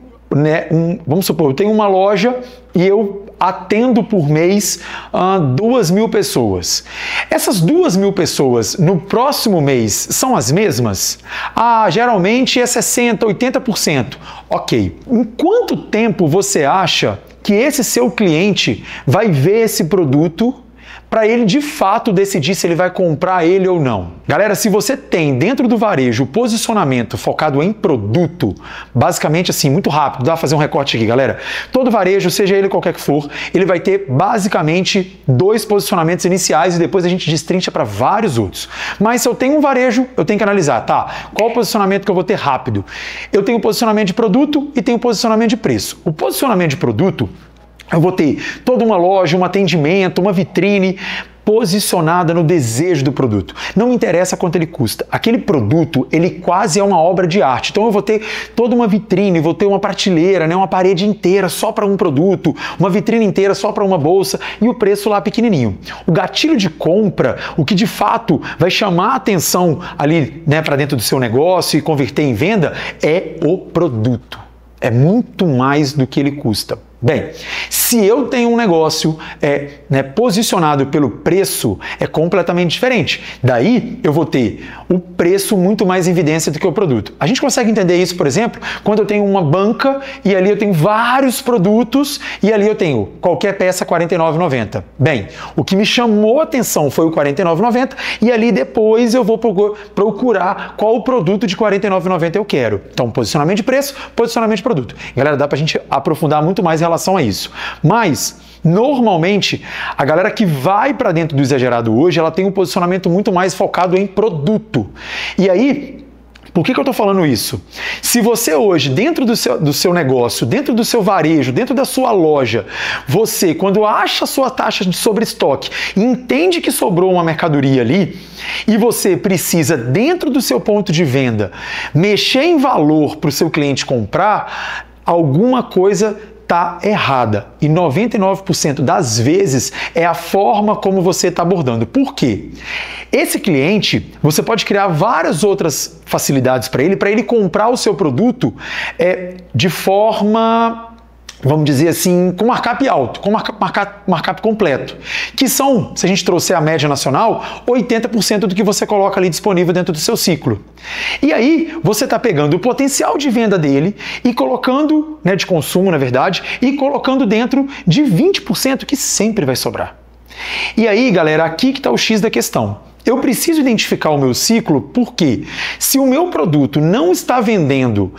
vamos supor, eu tenho uma loja e eu atendo por mês 2.000 pessoas. Essas 2.000 pessoas no próximo mês são as mesmas? Geralmente é 60%, 80%. Ok. Em quanto tempo você acha que esse seu cliente vai ver esse produto para ele de fato decidir se ele vai comprar ele ou não? Galera, se você tem dentro do varejo o posicionamento focado em produto, basicamente assim, muito rápido, dá pra fazer um recorte aqui, galera. Todo varejo, seja ele qualquer que for, ele vai ter basicamente 2 posicionamentos iniciais e depois a gente destrincha para vários outros. Mas se eu tenho um varejo, eu tenho que analisar, tá? Qual o posicionamento que eu vou ter rápido? Eu tenho o posicionamento de produto e tenho o posicionamento de preço. O posicionamento de produto, Eu vou ter toda uma loja, um atendimento, uma vitrine posicionada no desejo do produto. Não interessa quanto ele custa. Aquele produto, ele quase é uma obra de arte. Então eu vou ter toda uma vitrine, vou ter uma prateleira, né, uma parede inteira só para um produto, uma vitrine inteira só para uma bolsa e o preço lá pequenininho. O gatilho de compra, o que de fato vai chamar a atenção ali, né, para dentro do seu negócio e converter em venda é o produto. É muito mais do que ele custa. Bem, se eu tenho um negócio posicionado pelo preço, é completamente diferente. Daí eu vou ter o preço muito mais em evidência do que o produto. A gente consegue entender isso, por exemplo, quando eu tenho uma banca e ali eu tenho vários produtos e ali eu tenho qualquer peça R$ 49,90. Bem, o que me chamou a atenção foi o R$ 49,90 e ali depois eu vou procurar qual o produto de R$ 49,90 eu quero. Então, posicionamento de preço, posicionamento de produto. Galera, dá pra gente aprofundar muito mais em relação a isso. Mas, normalmente, a galera que vai para dentro do exagerado hoje, ela tem um posicionamento muito mais focado em produto. E aí, por que eu estou falando isso? Se você hoje, dentro do seu negócio, dentro do seu varejo, dentro da sua loja, você, quando acha a sua taxa de sobreestoque, entende que sobrou uma mercadoria ali, e você precisa, dentro do seu ponto de venda, mexer em valor para o seu cliente comprar, alguma coisa está errada. E 99% das vezes é a forma como você está abordando. Por quê? Esse cliente, você pode criar várias outras facilidades para ele comprar o seu produto de forma, vamos dizer assim, com markup alto, com markup completo, que são, se a gente trouxer a média nacional, 80% do que você coloca ali disponível dentro do seu ciclo. E aí, você está pegando o potencial de venda dele e colocando, né, de consumo, na verdade, e colocando dentro de 20% que sempre vai sobrar. E aí, galera, aqui que está o X da questão. Eu preciso identificar o meu ciclo porque se o meu produto não está vendendo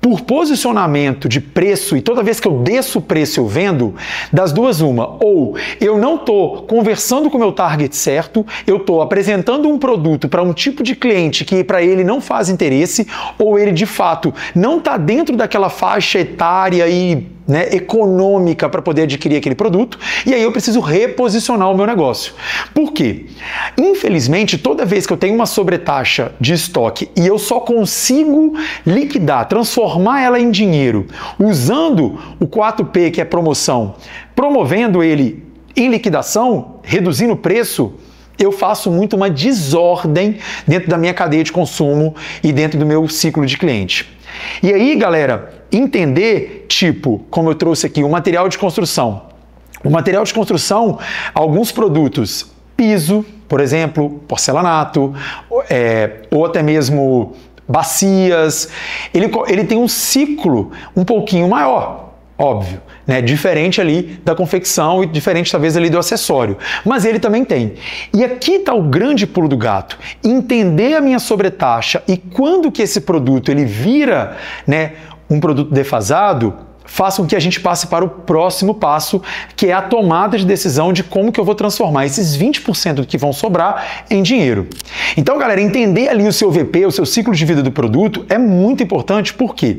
por posicionamento de preço e toda vez que eu desço o preço eu vendo, das duas uma, ou eu não estou conversando com o meu target certo, eu estou apresentando um produto para um tipo de cliente que para ele não faz interesse, ou ele de fato não está dentro daquela faixa etária e econômica para poder adquirir aquele produto, e aí eu preciso reposicionar o meu negócio. Por quê? Infelizmente, toda vez que eu tenho uma sobretaxa de estoque e eu só consigo liquidar, transformar ela em dinheiro, usando o 4P, que é promoção, promovendo ele em liquidação, reduzindo o preço, eu faço muito uma desordem dentro da minha cadeia de consumo e dentro do meu ciclo de cliente. E aí, galera, entender, tipo, como eu trouxe aqui, o material de construção. O material de construção, alguns produtos, piso, por exemplo, porcelanato, ou até mesmo bacias, ele tem um ciclo um pouquinho maior. Óbvio, né? Diferente ali da confecção e diferente talvez ali do acessório, mas ele também tem. E aqui está o grande pulo do gato, entender a minha sobretaxa e quando que esse produto ele vira, né, um produto defasado, faça com que a gente passe para o próximo passo, que é a tomada de decisão de como que eu vou transformar esses 20% do que vão sobrar em dinheiro. Então, galera, entender ali o seu VP, o seu ciclo de vida do produto é muito importante, por quê?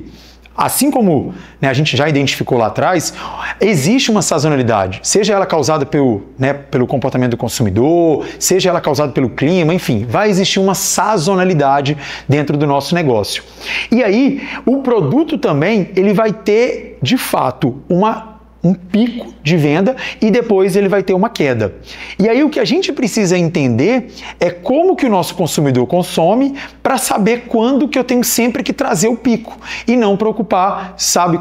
Assim como, né, a gente já identificou lá atrás, existe uma sazonalidade, seja ela causada pelo comportamento do consumidor, seja ela causada pelo clima, enfim, vai existir uma sazonalidade dentro do nosso negócio. E aí, o produto também, ele vai ter, de fato, um pico de venda e depois ele vai ter uma queda. E aí o que a gente precisa entender é como que o nosso consumidor consome para saber quando que eu tenho sempre que trazer o pico e não preocupar, sabe,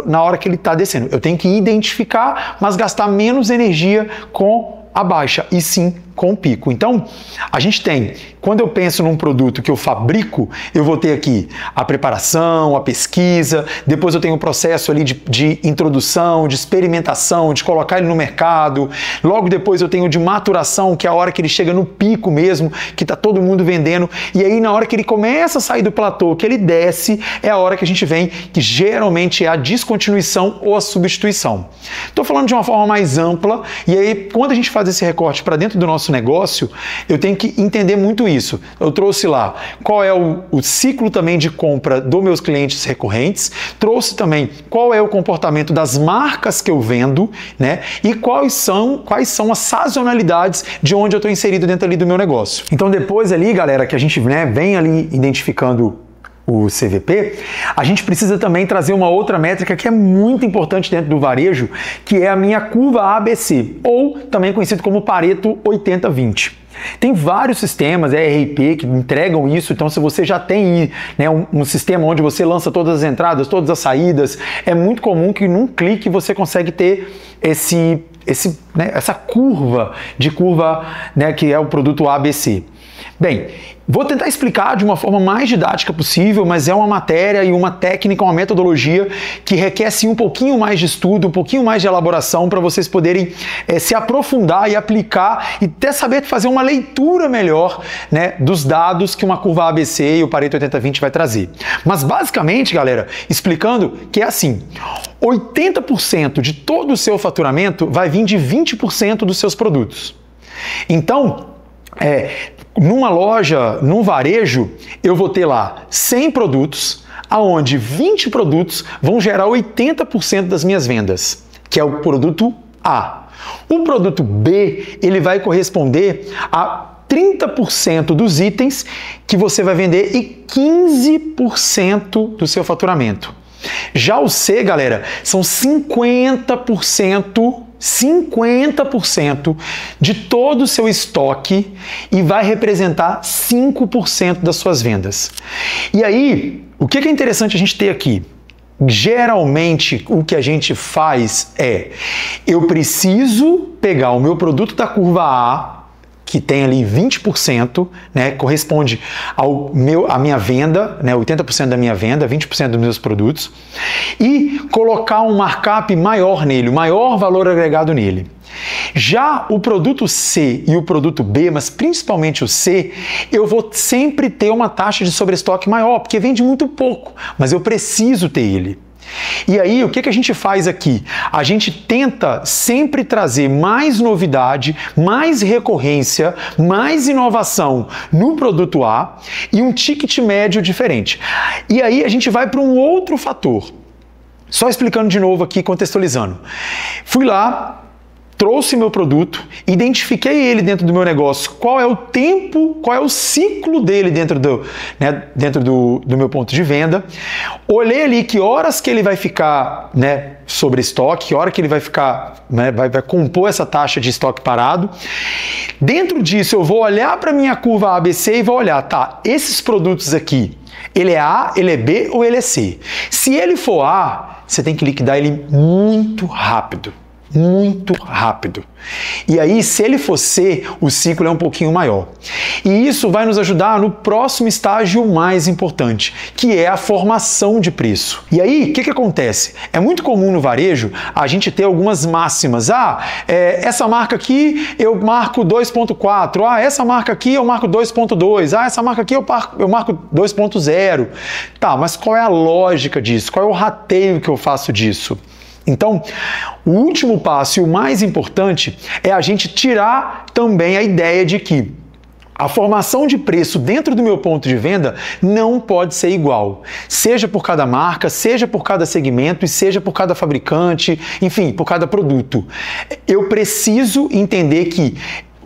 na hora que ele está descendo. Eu tenho que identificar, mas gastar menos energia com a baixa e sim com o pico. Então, a gente tem, quando eu penso num produto que eu fabrico, eu vou ter aqui a preparação, a pesquisa, depois eu tenho o processo ali de introdução, de experimentação, de colocar ele no mercado, logo depois eu tenho de maturação, que é a hora que ele chega no pico mesmo, que está todo mundo vendendo, e aí na hora que ele começa a sair do platô, que ele desce, é a hora que a gente vem, que geralmente é a descontinuição ou a substituição. Estou falando de uma forma mais ampla, e aí quando a gente faz esse recorte para dentro do nosso nosso negócio, eu tenho que entender muito isso. Eu trouxe lá qual é o ciclo também de compra dos meus clientes recorrentes, trouxe também qual é o comportamento das marcas que eu vendo, né? E quais são as sazonalidades de onde eu estou inserido dentro ali do meu negócio. Então depois ali, galera, que a gente, né, vem ali identificando o CVP, a gente precisa também trazer uma outra métrica que é muito importante dentro do varejo, que é a minha curva ABC, ou também conhecido como Pareto 80-20. Tem vários sistemas, ERP, que entregam isso, então se você já tem, né, um sistema onde você lança todas as entradas, todas as saídas, é muito comum que num clique você consegue ter essa curva, né, que é o produto ABC. Bem, vou tentar explicar de uma forma mais didática possível, mas é uma matéria e uma técnica, uma metodologia que requer sim um pouquinho mais de estudo, um pouquinho mais de elaboração para vocês poderem se aprofundar e aplicar e até saber fazer uma leitura melhor, né, dos dados que uma curva ABC e o Pareto 80-20 vai trazer. Mas basicamente, galera, explicando que é assim, 80% de todo o seu faturamento vai vir de 20% dos seus produtos. Então, numa loja, num varejo, eu vou ter lá 100 produtos, aonde 20 produtos vão gerar 80% das minhas vendas, que é o produto A. O produto B, ele vai corresponder a 30% dos itens que você vai vender e 15% do seu faturamento. Já o C, galera, são 50% de todo o seu estoque e vai representar 5% das suas vendas. E aí, o que é interessante a gente ter aqui? Geralmente, o que a gente faz é, eu preciso pegar o meu produto da curva A, que tem ali 20%, né, corresponde à minha venda, né, 80% da minha venda, 20% dos meus produtos, e colocar um markup maior nele, o maior valor agregado nele. Já o produto C e o produto B, mas principalmente o C, eu vou sempre ter uma taxa de sobreestoque maior, porque vende muito pouco, mas eu preciso ter ele. E aí, o que a gente faz aqui? A gente tenta sempre trazer mais novidade, mais recorrência, mais inovação no produto A e um ticket médio diferente. E aí a gente vai para um outro fator. Só explicando de novo aqui, contextualizando. Fui lá, trouxe meu produto, identifiquei ele dentro do meu negócio, qual é o tempo, qual é o ciclo dele dentro do meu ponto de venda, olhei ali que horas que ele vai ficar, né, sobre estoque, que hora que ele vai ficar, né, vai compor essa taxa de estoque parado. Dentro disso eu vou olhar para a minha curva ABC e vou olhar, tá, esses produtos aqui, ele é A, ele é B ou ele é C? Se ele for A, você tem que liquidar ele muito rápido. Muito rápido. E aí, se ele for C, o ciclo é um pouquinho maior. E isso vai nos ajudar no próximo estágio mais importante, que é a formação de preço. E aí, o que acontece? É muito comum no varejo a gente ter algumas máximas. Essa marca aqui eu marco 2.4. Essa marca aqui eu marco 2.2. Essa marca aqui eu marco 2.0. Tá, mas qual é a lógica disso? Qual é o rateio que eu faço disso? Então, o último passo e o mais importante é a gente tirar também a ideia de que a formação de preço dentro do meu ponto de venda não pode ser igual, seja por cada marca, seja por cada segmento e seja por cada fabricante, enfim, por cada produto. Eu preciso entender que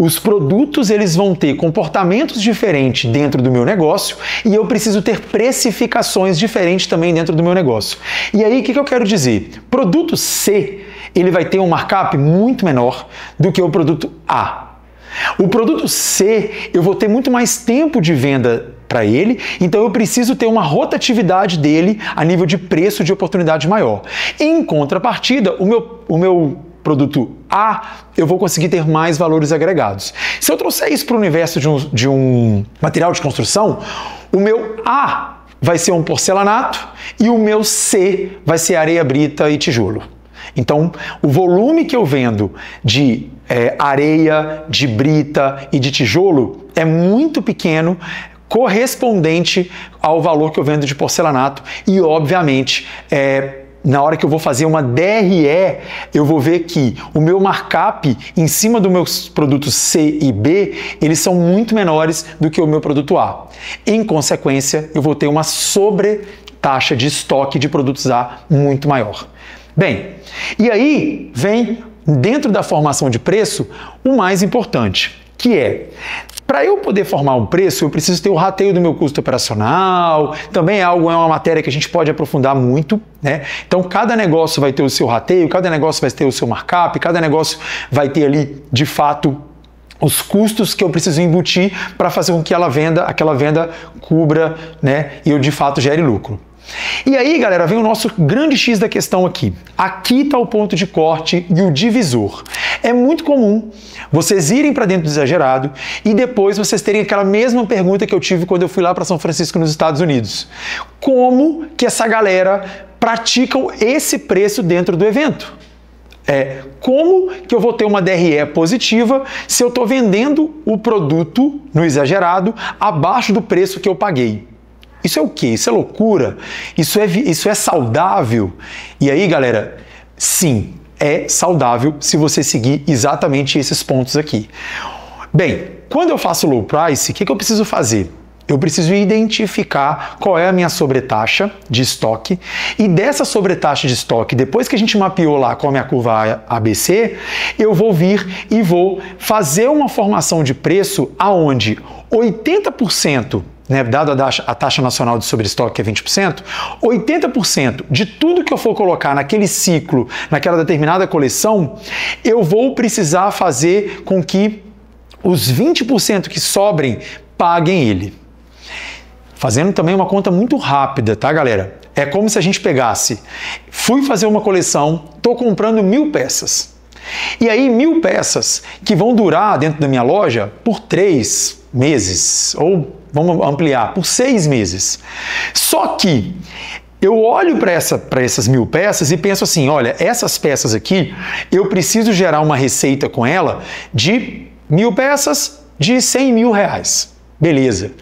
os produtos eles vão ter comportamentos diferentes dentro do meu negócio e eu preciso ter precificações diferentes também dentro do meu negócio. E aí, o que eu quero dizer? Produto C, ele vai ter um markup muito menor do que o produto A. O produto C, eu vou ter muito mais tempo de venda para ele, então eu preciso ter uma rotatividade dele a nível de preço de oportunidade maior. Em contrapartida, o meu produto A, eu vou conseguir ter mais valores agregados. Se eu trouxer isso para o universo de um material de construção, o meu A vai ser um porcelanato e o meu C vai ser areia brita e tijolo. Então, o volume que eu vendo de areia, de brita e de tijolo é muito pequeno, correspondente ao valor que eu vendo de porcelanato e, obviamente, na hora que eu vou fazer uma DRE, eu vou ver que o meu markup em cima dos meus produtos C e B, eles são muito menores do que o meu produto A. Em consequência, eu vou ter uma sobretaxa de estoque de produtos A muito maior. Bem, e aí vem, dentro da formação de preço, o mais importante, que é, para eu poder formar um preço, eu preciso ter o rateio do meu custo operacional, também é uma matéria que a gente pode aprofundar muito, né? Então, cada negócio vai ter o seu rateio, cada negócio vai ter o seu markup, cada negócio vai ter ali, de fato, os custos que eu preciso embutir para fazer com que aquela venda cubra, né? E eu, de fato, gere lucro. E aí, galera, vem o nosso grande X da questão aqui. Aqui está o ponto de corte e o divisor. É muito comum vocês irem para dentro do exagerado e depois vocês terem aquela mesma pergunta que eu tive quando eu fui lá para São Francisco, nos Estados Unidos. Como que essa galera praticam esse preço dentro do evento? Como que eu vou ter uma DRE positiva se eu estou vendendo o produto no exagerado abaixo do preço que eu paguei? Isso é o quê? Isso é loucura? Isso é saudável? E aí, galera, sim, é saudável se você seguir exatamente esses pontos aqui. Bem, quando eu faço low price, o que eu preciso fazer? Eu preciso identificar qual é a minha sobretaxa de estoque e dessa sobretaxa de estoque, depois que a gente mapeou lá com a minha curva ABC, eu vou vir e vou fazer uma formação de preço aonde 80%, né, dado a taxa nacional de sobreestoque, que é 20%, 80% de tudo que eu for colocar naquele ciclo, naquela determinada coleção, eu vou precisar fazer com que os 20% que sobrem paguem ele. Fazendo também uma conta muito rápida, tá, galera? É como se a gente pegasse, fui fazer uma coleção, estou comprando 1000 peças. E aí 1000 peças que vão durar dentro da minha loja por 3 meses, ou vamos ampliar, por 6 meses. Só que eu olho para essas 1000 peças e penso assim, olha, essas peças aqui, eu preciso gerar uma receita com ela de 1000 peças de 100 mil reais. Beleza.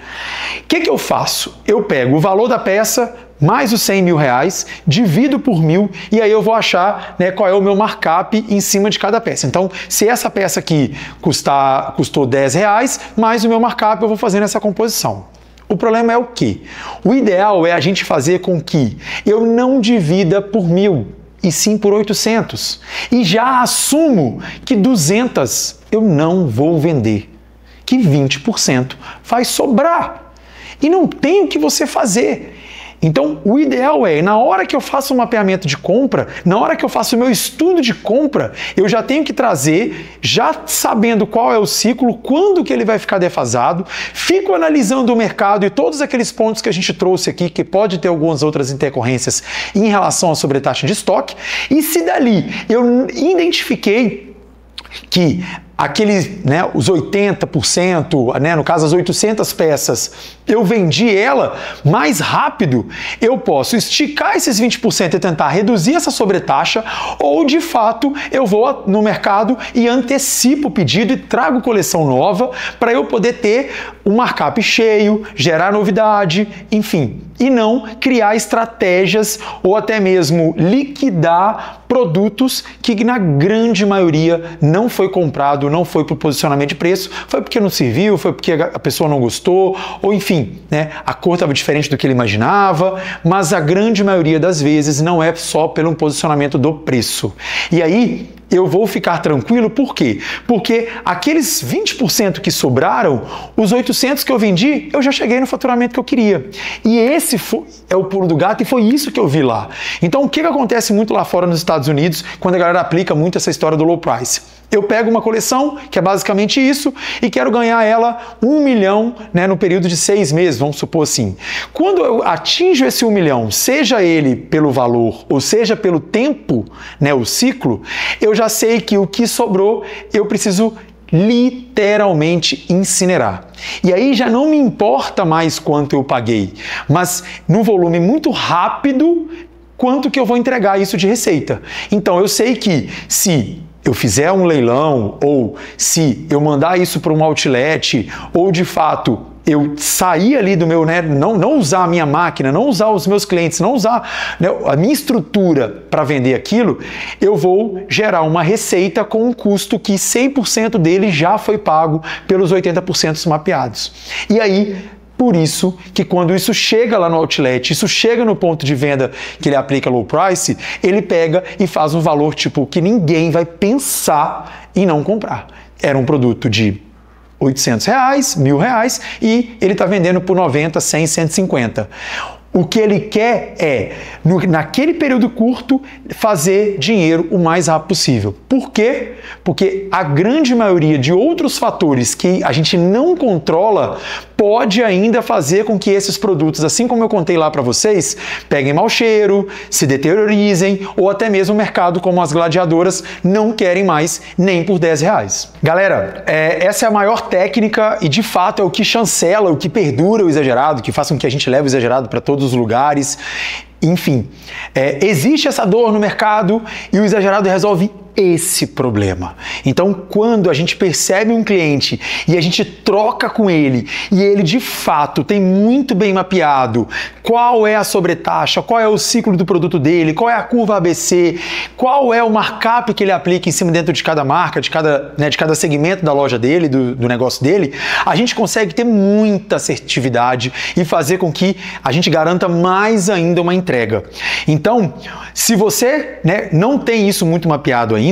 O que eu faço? Eu pego o valor da peça mais os 100 mil reais, divido por 1000 e aí eu vou achar, né, qual é o meu markup em cima de cada peça. Então, se essa peça aqui custou 10 reais, mais o meu markup eu vou fazer nessa composição. O problema é o quê? O ideal é a gente fazer com que eu não divida por 1000, e sim por 800. E já assumo que 200 eu não vou vender, que 20% vai sobrar. E não tem o que você fazer. Então, o ideal é, na hora que eu faço um mapeamento de compra, na hora que eu faço o meu estudo de compra, eu já tenho que trazer, já sabendo qual é o ciclo, quando que ele vai ficar defasado, fico analisando o mercado e todos aqueles pontos que a gente trouxe aqui, que pode ter algumas outras intercorrências em relação à sobretaxa de estoque, e se dali eu identifiquei que os 80%, né, no caso as 800 peças, eu vendi ela mais rápido, eu posso esticar esses 20% e tentar reduzir essa sobretaxa, ou de fato eu vou no mercado e antecipo o pedido e trago coleção nova para eu poder ter um markup cheio, gerar novidade, enfim, e não criar estratégias ou até mesmo liquidar produtos que na grande maioria não foi comprado, não foi para o posicionamento de preço, foi porque não serviu, foi porque a pessoa não gostou, ou enfim, né, a cor estava diferente do que ele imaginava, mas a grande maioria das vezes não é só pelo posicionamento do preço. E aí eu vou ficar tranquilo, por quê? Porque aqueles 20% que sobraram, os 800 que eu vendi, eu já cheguei no faturamento que eu queria. E esse é o pulo do gato e foi isso que eu vi lá. Então, o que acontece muito lá fora nos Estados Unidos, quando a galera aplica muito essa história do low price? Eu pego uma coleção, que é basicamente isso, e quero ganhar ela 1 milhão, né, no período de 6 meses, vamos supor assim. Quando eu atinjo esse 1 milhão, seja ele pelo valor ou seja pelo tempo, né, o ciclo, eu já sei que o que sobrou eu preciso literalmente incinerar. E aí já não me importa mais quanto eu paguei, mas no volume muito rápido, quanto que eu vou entregar isso de receita. Então eu sei que se eu fizer um leilão, ou se eu mandar isso para um outlet, ou de fato eu sair ali do meu, né, não usar a minha máquina, não usar os meus clientes, não usar, né, a minha estrutura para vender aquilo, eu vou gerar uma receita com um custo que 100% dele já foi pago pelos 80% mapeados. E aí, por isso que quando isso chega lá no outlet, isso chega no ponto de venda que ele aplica low price, ele pega e faz um valor tipo que ninguém vai pensar em não comprar. Era um produto de R$800, R$1.000 e ele está vendendo por 90, 100, 150. O que ele quer é, naquele período curto, fazer dinheiro o mais rápido possível. Por quê? Porque a grande maioria de outros fatores que a gente não controla pode ainda fazer com que esses produtos, assim como eu contei lá para vocês, peguem mau cheiro, se deteriorizem ou até mesmo o mercado, como as gladiadoras, não querem mais nem por R$10. Galera, essa é a maior técnica e de fato é o que chancela, o que perdura o exagerado, que faz com que a gente leve o exagerado para todos os lugares. Enfim, existe essa dor no mercado e o exagerado resolve esse problema. Então, quando a gente percebe um cliente e a gente troca com ele e ele de fato tem muito bem mapeado qual é a sobretaxa, qual é o ciclo do produto dele, qual é a curva ABC, qual é o markup que ele aplica em cima dentro de cada marca, de cada segmento da loja dele, do negócio dele, a gente consegue ter muita assertividade e fazer com que a gente garanta mais ainda uma entrega. Então, se você, não tem isso muito mapeado ainda,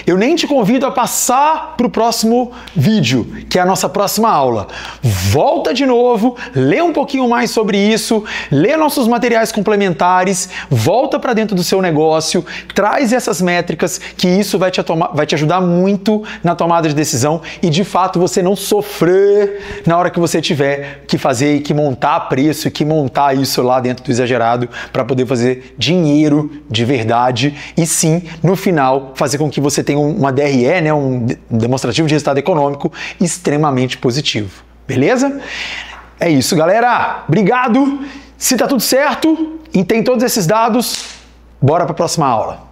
eu nem te convido a passar para o próximo vídeo, que é a nossa próxima aula. Volta de novo, lê um pouquinho mais sobre isso, lê nossos materiais complementares, volta para dentro do seu negócio, traz essas métricas, que isso vai te ajudar muito na tomada de decisão e, de fato, você não sofrer na hora que você tiver que fazer e que montar preço e que montar isso lá dentro do exagerado para poder fazer dinheiro de verdade e sim, no final, fazer com que você tenha uma DRE, um demonstrativo de resultado econômico extremamente positivo. Beleza? É isso, galera. Obrigado. Se tá tudo certo e tem todos esses dados, bora para a próxima aula.